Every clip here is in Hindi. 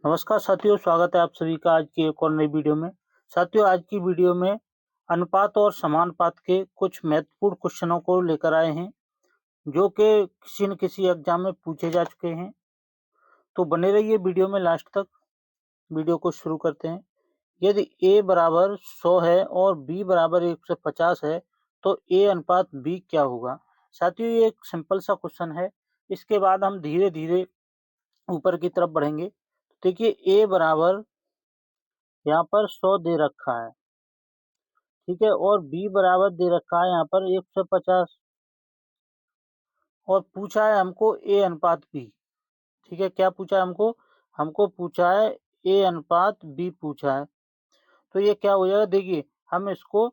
नमस्कार साथियों, स्वागत है आप सभी का आज की एक और नई वीडियो में। साथियों, आज की वीडियो में अनुपात और समानुपात के कुछ महत्वपूर्ण क्वेश्चनों को लेकर आए हैं, जो कि किसी न किसी एग्जाम में पूछे जा चुके हैं। तो बने रहिए वीडियो में लास्ट तक। वीडियो को शुरू करते हैं। यदि a बराबर 100 है और b बराबर 150 है, तो a अनुपात b क्या होगा? साथियों, ये एक सिंपल सा क्वेश्चन है। इसके बाद हम धीरे-धीरे ऊपर की तरफ बढ़ेंगे। देखिए, a बराबर यहाँ पर 100 दे रखा है, ठीक है, और b बराबर दे रखा है यहाँ पर 150 और पूछा है हमको a अनुपात b। ठीक है, क्या पूछा है हमको? हमको पूछा है a अनुपात b पूछा है। तो ये क्या हो जाएगा? देखिए, हम इसको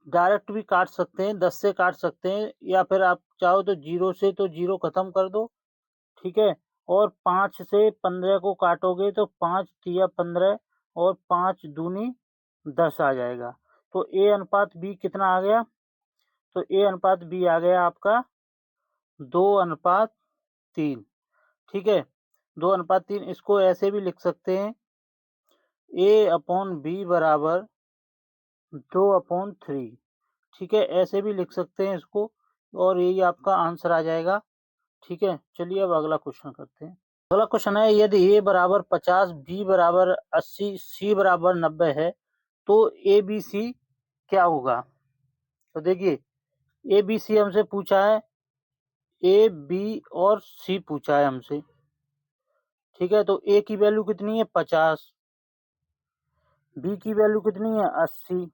डायरेक्ट भी काट सकते हैं, 10 से काट सकते हैं, या फिर आप चाहो तो 0 से तो 0 खत्म कर दो, ठीक है। और 5 से 15 को काटोगे तो 5 तिया 15 और 5 दूनी 10 आ जाएगा। तो a अनुपात b कितना आ गया? तो a अनुपात b आ गया आपका 2:3। ठीक है, 2:3। इसको ऐसे भी लिख सकते हैं, a/b बराबर 2/3। ठीक है, ऐसे भी लिख सकते हैं इसको, और यही आपका आंसर आ जाएगा। ठीक है, चलिए अब अगला क्वेश्चन करते हैं। अगला क्वेश्चन है, यदि a बराबर 50, b बराबर 80, c बराबर 90 है, तो a b c क्या होगा? तो देखिए, a b c हमसे पूछा है, ए बी और सी पूछा है हमसे। ठीक है, तो ए की वैल्यू कितनी है? 50। बी की वैल्यू कितनी है? 80।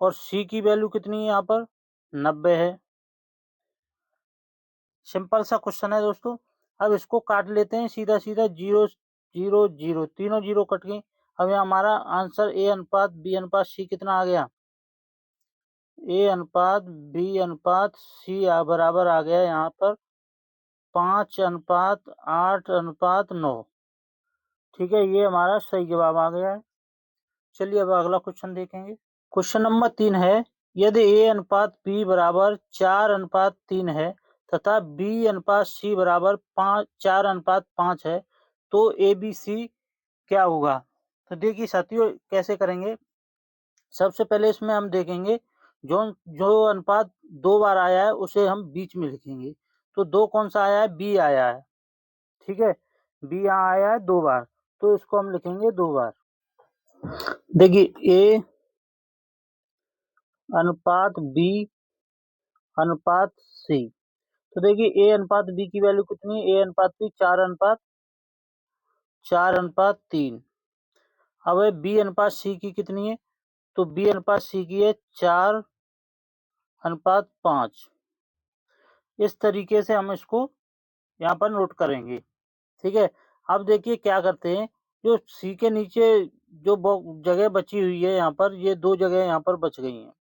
और सी की वैल्यू कितनी है यहाँ पर? 90 है। सिंपल सा क्वेश्चन है दोस्तों। अब इसको काट लेते हैं सीधा सीधा, 0 0 0, तीनों 0 कट गई। अब यहाँ हमारा आंसर ए अनुपात बी अनुपात सी कितना आ गया? ए अनुपात बी अनुपात सी बराबर आ गया यहाँ पर 5:8:9। ठीक है, ये हमारा सही जवाब आ गया है। चलिए अब अगला क्वेश्चन देखेंगे। क्वेश्चन नंबर 3 है, यदि a अनुपात b बराबर 4:3 है तथा b अनुपात c बराबर 4:5 है, तो a b c क्या होगा? तो देखिए साथियों, कैसे करेंगे? सबसे पहले इसमें हम देखेंगे, जो जो अनुपात 2 बार आया है उसे हम बीच में लिखेंगे। तो 2 कौन सा आया है? b आया है। ठीक है, b यहाँ आया है 2 बार, तो इसको हम लिखेंगे 2 बार। देखिए, a अनुपात b अनुपात सी। तो देखिए, ए अनुपात बी की वैल्यू कितनी है? ए अनुपात बी 4:3। अब है बी अनुपात सी की कितनी है? तो बी अनुपात सी की है 4:5। इस तरीके से हम इसको यहाँ पर नोट करेंगे। ठीक है, अब देखिए क्या करते हैं, जो सी के नीचे जो जगह बची हुई है यहाँ पर, ये 2 जगह यहाँ पर बच गई हैं।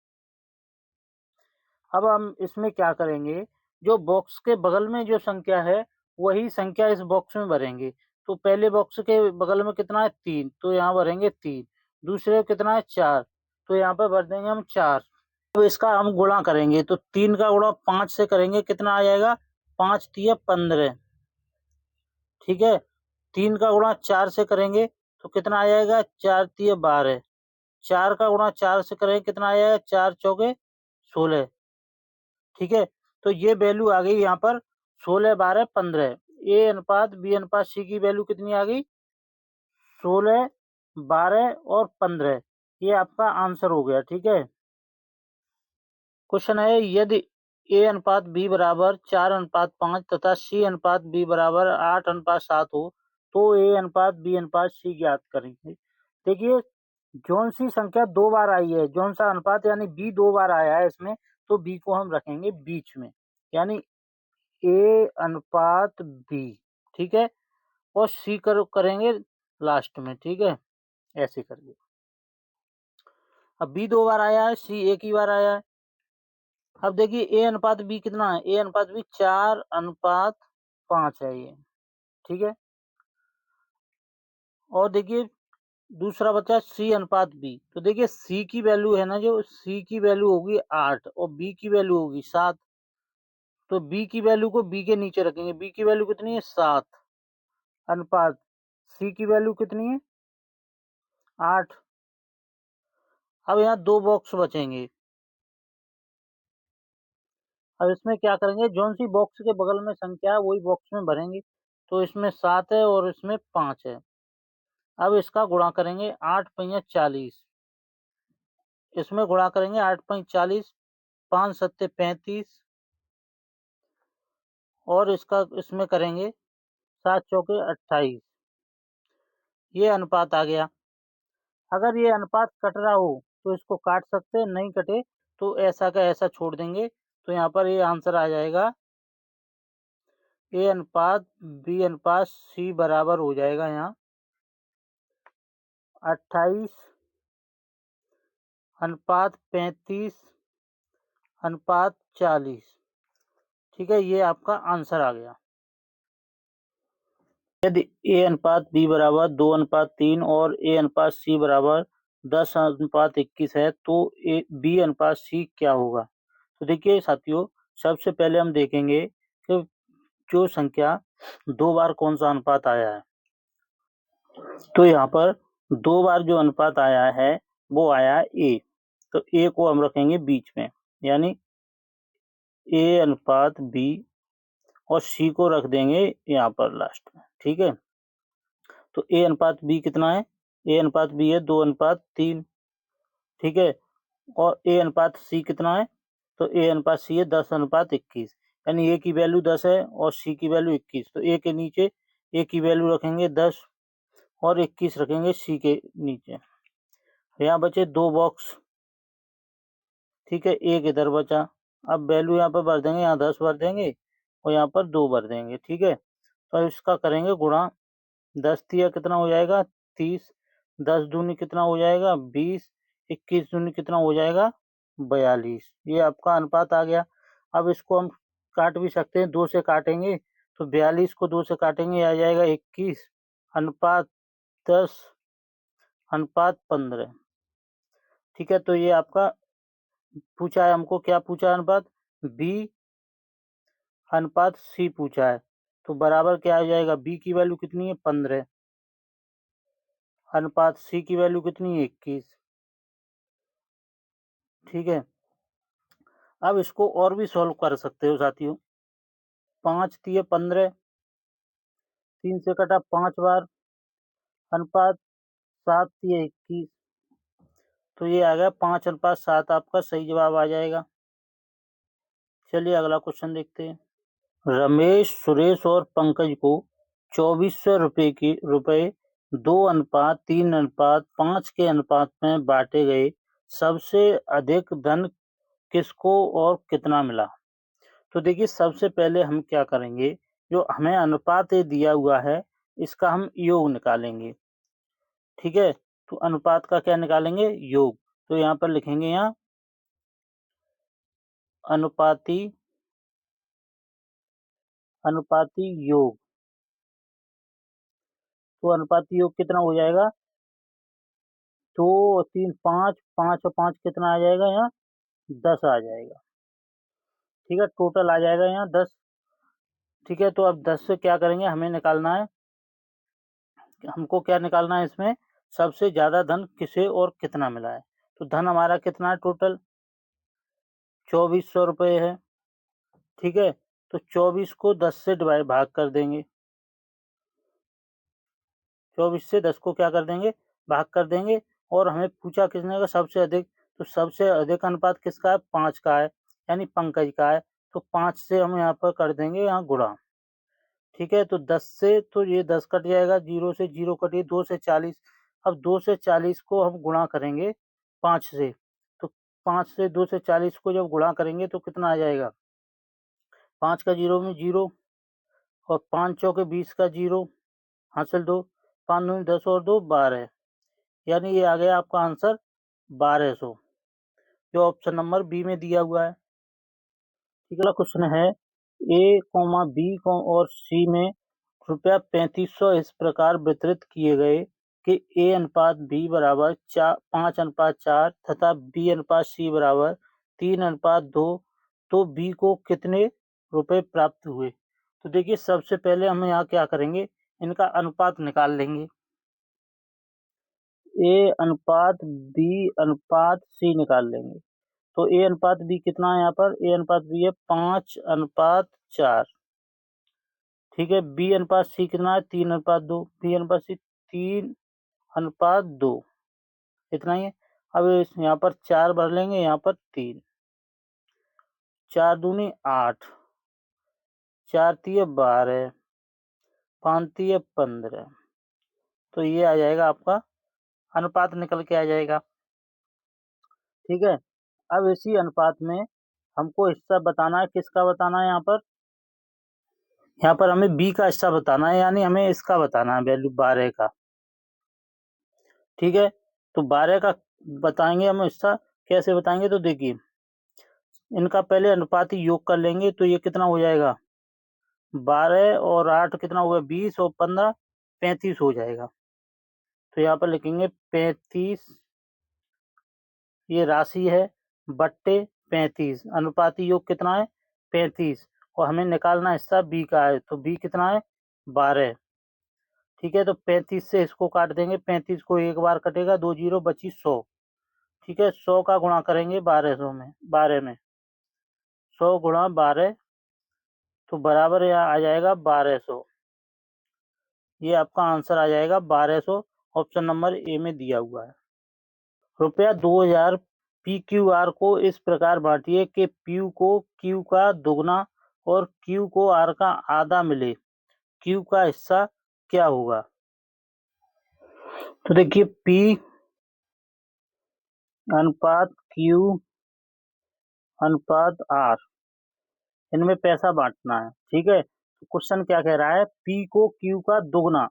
अब हम इसमें क्या करेंगे, जो बॉक्स के बगल में जो संख्या है, वही संख्या इस बॉक्स में भरेंगे। तो पहले बॉक्स के बगल में कितना है? 3, तो यहाँ भरेंगे 3। दूसरे में कितना है? 4, तो यहाँ पर भर देंगे हम 4। तो इसका हम गुणा करेंगे, तो 3 का गुणा 5 से करेंगे, कितना आ जाएगा? 5 तिया 15। ठीक है, 3 का गुणा 4 से करेंगे तो कितना आ जाएगा? 4 तिया 12। 4 का गुणा 4 से करेंगे, कितना आ जाएगा? 4 चौके 16। ठीक है, तो ये वैल्यू आ गई यहाँ पर 16, 12, 15। ए अनुपात बी अनुपात सी की वैल्यू कितनी आ गई? 16, 12 और 15। ये आपका आंसर हो गया। ठीक है, क्वेश्चन है, यदि ए अनुपात बी बराबर 4:5 तथा सी अनुपात बी बराबर 8:7 हो, तो ए अनुपात बी अनुपात सी ज्ञात करेंगे। देखिए, जौन सी संख्या 2 बार आई है, जौन सा अनुपात यानी बी 2 बार आया है इसमें, तो बी को हम रखेंगे बीच में, यानी ए अनुपात बी। ठीक है, और सी करेंगे लास्ट में। ठीक है, ऐसे करिए। अब बी 2 बार आया है, सी एक ही बार आया है। अब देखिए, ए अनुपात बी कितना है? ए अनुपात बी 4:5 है ये। ठीक है, और देखिए दूसरा बचा सी अनुपात बी। तो देखिए, सी की वैल्यू है ना, जो सी की वैल्यू होगी 8 और बी की वैल्यू होगी 7। तो बी की वैल्यू को बी के नीचे रखेंगे। बी की वैल्यू कितनी है? 7। अनुपात सी की वैल्यू कितनी है 8। अब यहाँ 2 बॉक्स बचेंगे। अब इसमें क्या करेंगे जौन सी बॉक्स के बगल में संख्या है वही बॉक्स में भरेंगे। तो इसमें 7 है और इसमें 5 है। अब इसका गुणा करेंगे 8 पंया 40। इसमें गुणा करेंगे 8 पंच 40, 5 सत्ते 35 और इसका इसमें करेंगे 7 चौके 28। ये अनुपात आ गया। अगर ये अनुपात कट रहा हो तो इसको काट सकते हैं, नहीं कटे तो ऐसा का ऐसा छोड़ देंगे। तो यहाँ पर ये आंसर आ जाएगा ए अनुपात बी अनुपात सी बराबर हो जाएगा यहाँ 28 अनुपात 35 अनुपात 40। ठीक है, ये आपका आंसर आ गया। यदि ए अनुपात बी बराबर 2 अनुपात 3 और ए अनुपात सी बराबर 10 अनुपात 21 है तो ए बी अनुपात सी क्या होगा? तो देखिए साथियों, सबसे पहले हम देखेंगे कि जो संख्या 2 बार कौन सा अनुपात आया है। तो यहाँ पर 2 बार जो अनुपात आया है वो आया है ए। तो ए को हम रखेंगे बीच में, यानी ए अनुपात बी और सी को रख देंगे यहाँ पर लास्ट में। ठीक है, तो ए अनुपात बी कितना है? ए अनुपात बी है 2 अनुपात 3। ठीक है, और ए अनुपात सी कितना है? तो ए अनुपात सी है 10 अनुपात 21। यानी ए की वैल्यू 10 है और सी की वैल्यू 21। तो ए के नीचे ए की वैल्यू रखेंगे 10 और 21 रखेंगे सी के नीचे। यहाँ बचे 2 बॉक्स। ठीक है, एक इधर बचा। अब वैल्यू यहाँ पर भर देंगे, यहाँ 10 भर देंगे और यहाँ पर 2 भर देंगे। ठीक है, तो इसका करेंगे गुणा। 10 तिया कितना हो जाएगा 30, 10 दूनी कितना हो जाएगा 20, 21 दूनी कितना हो जाएगा 42। ये आपका अनुपात आ गया। अब इसको हम काट भी सकते हैं, 2 से काटेंगे तो 42 को 2 से काटेंगे आ जाएगा 21 अनुपात 10 अनुपात 15। ठीक है, तो ये आपका पूछा है हमको, क्या पूछा है अनुपात बी अनुपात सी पूछा है। तो बराबर क्या आ जाएगा, बी की वैल्यू कितनी है 15 अनुपात सी की वैल्यू कितनी है 21। ठीक है, अब इसको और भी सॉल्व कर सकते हो साथियों। 5 तिये 15, 3 से कटा 5 बार अनुपात 7 तिये 21। तो ये आ गया 5 अनुपात 7 आपका सही जवाब आ जाएगा। चलिए अगला क्वेश्चन देखते हैं। रमेश, सुरेश और पंकज को 2400 रुपए 2 अनुपात 3 अनुपात 5 के अनुपात में बांटे गए। सबसे अधिक धन किसको और कितना मिला? तो देखिए सबसे पहले हम क्या करेंगे, जो हमें अनुपात ये दिया हुआ है इसका हम योग निकालेंगे। ठीक है, तो अनुपात का क्या निकालेंगे, योग। तो यहाँ पर लिखेंगे यहाँ अनुपाती अनुपाती योग। तो अनुपाती योग कितना हो जाएगा 2 और 3 5, 5 और 5 कितना आ जाएगा यहाँ 10 आ जाएगा। ठीक है, टोटल आ जाएगा यहाँ 10। ठीक है, तो अब 10 से क्या करेंगे, हमें निकालना है, हमको क्या निकालना है इसमें, सबसे ज्यादा धन किसे और कितना मिला है। तो धन हमारा कितना है टोटल 2400 रुपये है। ठीक है, तो 24 को 10 से भाग कर देंगे। 24 से 10 को क्या कर देंगे, भाग कर देंगे। और हमें पूछा किसने का सबसे अधिक, तो सबसे अधिक अनुपात किसका है 5 का है, यानी पंकज का है। तो 5 से हम यहाँ पर कर देंगे यहाँ गुणा। ठीक है, तो 10 से तो ये 10 कट जाएगा, 0 से 0 कटिए, 2 से 40। अब 2 से 40 को हम गुणा करेंगे 5 से। तो 5 से 2 से 40 को जब गुणा करेंगे तो कितना आ जाएगा, 5 का 0 में 0 और 5 चौके 20 का 0 हासिल 2, 5 दूनी 10 और 2 12। यानी ये आ गया आपका आंसर 1200, जो ऑप्शन नंबर बी में दिया हुआ है। अगला क्वेश्चन है ए कॉमा बी और सी में रुपया 3500 इस प्रकार वितरित किए गए कि ए अनुपात बी बराबर 5 अनुपात 4 तथा बी अनुपात सी बराबर 3 अनुपात 2। तो बी को कितने रुपए प्राप्त हुए? तो देखिए सबसे पहले हम यहाँ क्या करेंगे, इनका अनुपात निकाल लेंगे। ए अनुपात बी अनुपात सी निकाल लेंगे। तो ए अनुपात बी कितना है यहाँ पर? ए अनुपात बी है 5:4। ठीक है। बी अनुपात सी कितना है? 3:2। बी अनुपात सी 3:2 इतना ही है। अब यहाँ पर 4 भर लेंगे, यहाँ पर 3। 4 दूनी 8, 4 तिये 12, 5 तिये 15। तो ये आ जाएगा आपका अनुपात निकल के आ जाएगा। ठीक है। अब इसी अनुपात में हमको हिस्सा बताना है। किसका बताना है? यहाँ पर हमें बी का हिस्सा बताना है, यानी हमें इसका बताना है, वैल्यू 12 का। ठीक है। तो 12 का बताएंगे हम हिस्सा। कैसे बताएंगे? तो देखिए, इनका पहले अनुपाती योग कर लेंगे। तो ये कितना हो जाएगा? 12 और 8 कितना हुआ? 20 और 15 35 हो जाएगा। तो यहाँ पर लिखेंगे 35, ये राशि है, बट्टे 35। अनुपाती योग कितना है? 35। और हमें निकालना हिस्सा बी का है। तो बी कितना है? 12। ठीक है। तो 35 से इसको काट देंगे। 35 को एक बार कटेगा, 2 जीरो बची 100। ठीक है। 100 का गुणा करेंगे 1200 में, 12 में 100 गुणा 12, तो बराबर यहाँ आ जाएगा 1200। ये आपका आंसर आ जाएगा 1200। ऑप्शन नंबर ए में दिया हुआ है। रुपया 2000 PQR को इस प्रकार बांटिए कि P को Q का दुगना और Q को R का आधा मिले। Q का हिस्सा क्या होगा? तो देखिए, P अनुपात Q अनुपात R, इनमें पैसा बांटना है। ठीक है। तो क्वेश्चन क्या कह रहा है? P को Q का दुगना,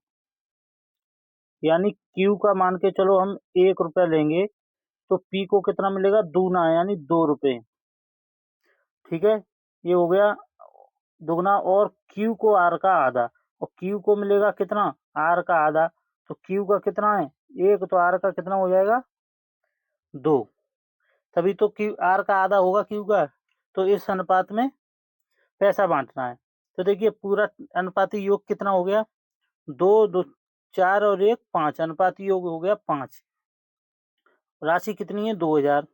यानी Q का मान के चलो हम 1 रुपया लेंगे, तो P को कितना मिलेगा? दूना, यानी 2 रुपये। ठीक है। ये हो गया दुगना। और Q को R का आधा, और Q को मिलेगा कितना? R का आधा। तो Q का कितना है? 1, तो R का कितना हो जाएगा? 2। तभी तो Q R का आधा होगा Q का। तो इस अनुपात में पैसा बांटना है। तो देखिए, पूरा अनुपाती योग कितना हो गया? 2, 2, 4 और 1 5। अनुपाती योग हो गया 5। राशि कितनी है? 2000।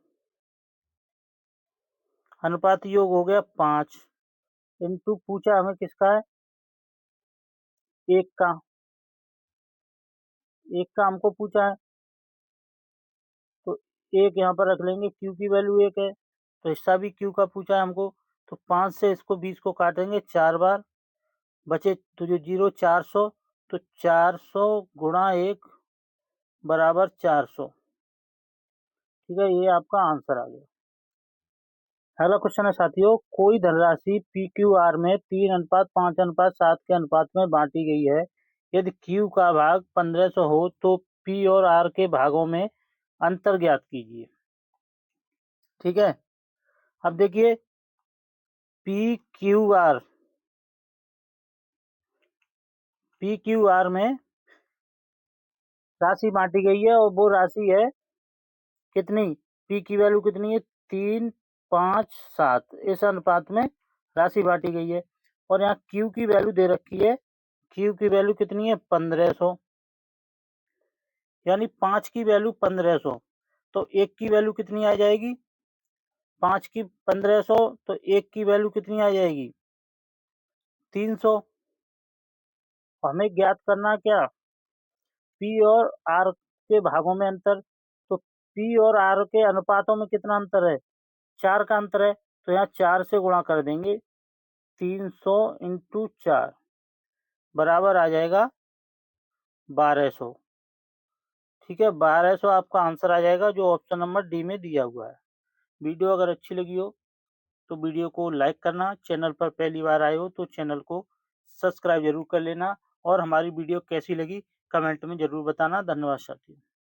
अनुपाती योग हो गया 5 इंटू, पूछा हमें किसका है? 1 का। 1 का हमको पूछा है, तो 1 यहाँ पर रख लेंगे। Q की वैल्यू 1 है, तो हिस्सा भी Q का पूछा है हमको। तो 5 से इसको 20 को काटेंगे 4 बार, बचे तो जो 0 400। तो 400 गुणा 1 बराबर 400। ठीक है। ये आपका आंसर आ गया। अगला क्वेश्चन है साथियों, कोई धनराशि PQR में 3:5:7 के अनुपात में बांटी गई है। यदि Q का भाग 1500 हो तो P और R के भागों में अंतर ज्ञात कीजिए। ठीक है। अब देखिए, PQR में राशि बांटी गई है, और वो राशि है कितनी? P की वैल्यू कितनी है? 3:5:7। इस अनुपात में राशि बांटी गई है। और यहाँ Q की वैल्यू दे रखी है। Q की वैल्यू कितनी है? 1500, यानी 5 की वैल्यू 1500। तो 1 की वैल्यू कितनी आ जाएगी? 5 की 1500, तो 1 की वैल्यू कितनी आ जाएगी? 300। हमें ज्ञात करना क्या? P और R के भागों में अंतर। तो P और R के अनुपातों में कितना अंतर है? 4 का अंतर है। तो यहाँ 4 से गुणा कर देंगे। 300 इंटू 4 बराबर आ जाएगा 1200। ठीक है। 1200 आपका आंसर आ जाएगा, जो ऑप्शन नंबर डी में दिया हुआ है। वीडियो अगर अच्छी लगी हो तो वीडियो को लाइक करना। चैनल पर पहली बार आए हो तो चैनल को सब्सक्राइब जरूर कर लेना। और हमारी वीडियो कैसी लगी कमेंट में जरूर बताना। धन्यवाद साथियों।